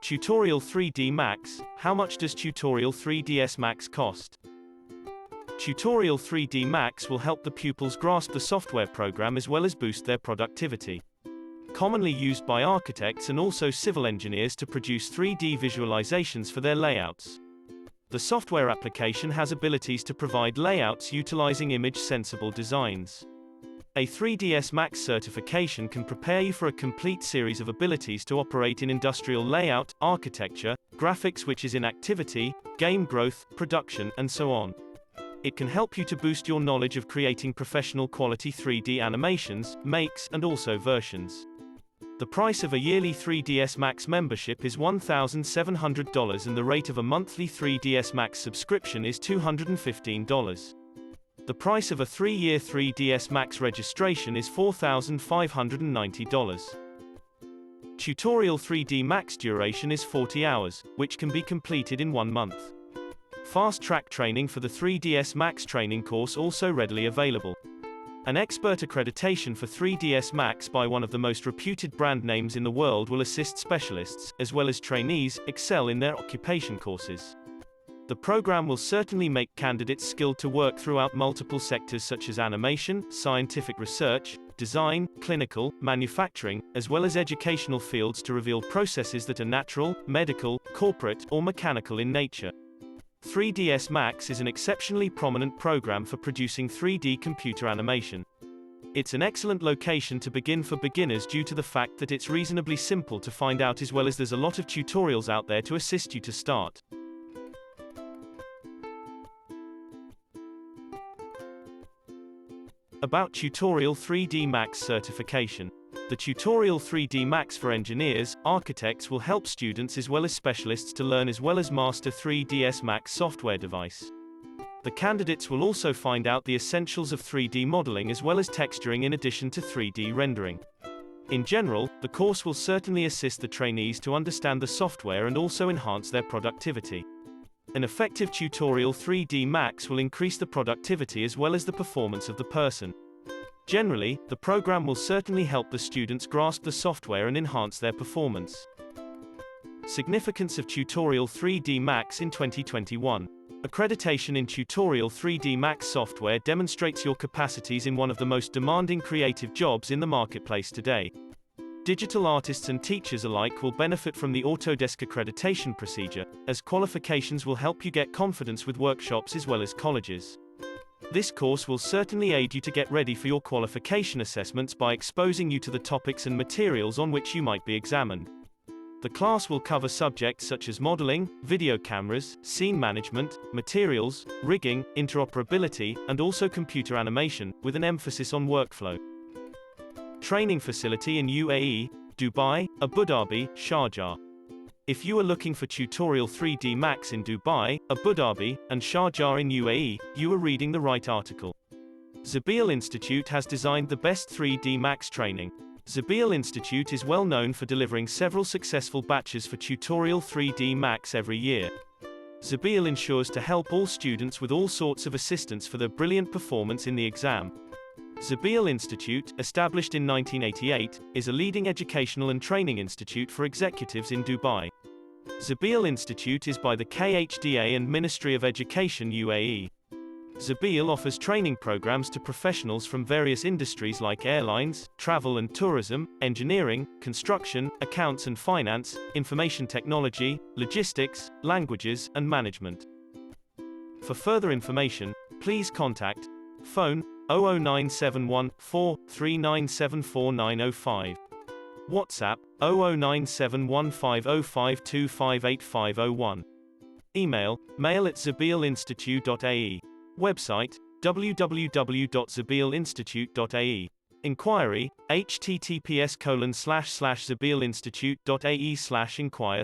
Tutorial 3D Max. How much does Tutorial 3ds Max cost? Tutorial 3D Max will help the pupils grasp the software program as well as boost their productivity. Commonly used by architects and also civil engineers to produce 3D visualizations for their layouts. The software application has abilities to provide layouts utilizing image-sensible designs. A 3ds Max certification can prepare you for a complete series of abilities to operate in industrial layout, architecture, graphics which is inactivity, game growth, production, and so on. It can help you to boost your knowledge of creating professional quality 3D animations, makes, and also versions. The price of a yearly 3ds Max membership is $1,700 and the rate of a monthly 3ds Max subscription is $215. The price of a 3-year 3ds Max registration is $4,590. Tutorial 3D Max duration is 40 hours, which can be completed in 1 month. Fast track training for the 3ds Max training course also readily available. An expert accreditation for 3ds Max by one of the most reputed brand names in the world will assist specialists, as well as trainees, excel in their occupation courses. The program will certainly make candidates skilled to work throughout multiple sectors such as animation, scientific research, design, clinical, manufacturing, as well as educational fields to reveal processes that are natural, medical, corporate, or mechanical in nature. 3ds Max is an exceptionally prominent program for producing 3D computer animation. It's an excellent location to begin for beginners due to the fact that it's reasonably simple to find out as well as there's a lot of tutorials out there to assist you to start. About Tutorial 3D Max certification. The Tutorial 3D Max for engineers, architects will help students as well as specialists to learn as well as master 3ds Max software device. The candidates will also find out the essentials of 3D modeling as well as texturing in addition to 3D rendering. In general, the course will certainly assist the trainees to understand the software and also enhance their productivity. An effective Tutorial 3D Max will increase the productivity as well as the performance of the person. Generally, the program will certainly help the students grasp the software and enhance their performance. Significance of Tutorial 3D Max in 2021. Accreditation in Tutorial 3D Max software demonstrates your capacities in one of the most demanding creative jobs in the marketplace today. Digital artists and teachers alike will benefit from the Autodesk accreditation procedure, as qualifications will help you get confidence with workshops as well as colleges. This course will certainly aid you to get ready for your qualification assessments by exposing you to the topics and materials on which you might be examined. The class will cover subjects such as modeling, video cameras, scene management, materials, rigging, interoperability, and also computer animation, with an emphasis on workflow. Training facility in UAE, Dubai, Abu Dhabi, Sharjah. If you are looking for Tutorial 3D Max in Dubai, Abu Dhabi, and Sharjah in UAE, you are reading the right article. Zabeel Institute has designed the best 3D Max training. Zabeel Institute is well known for delivering several successful batches for Tutorial 3D Max every year. Zabeel ensures to help all students with all sorts of assistance for their brilliant performance in the exam. Zabeel Institute, established in 1988, is a leading educational and training institute for executives in Dubai. Zabeel Institute is by the KHDA and Ministry of Education UAE. Zabeel offers training programs to professionals from various industries like airlines, travel and tourism, engineering, construction, accounts and finance, information technology, logistics, languages, and management. For further information, please contact phone 00971 43974 WhatsApp 009715052585501. Email mail@zabeelinstitute.ae. Website www.zabeelinstitute.ae. Inquiry https://zabeelinstitute.ae/inquire/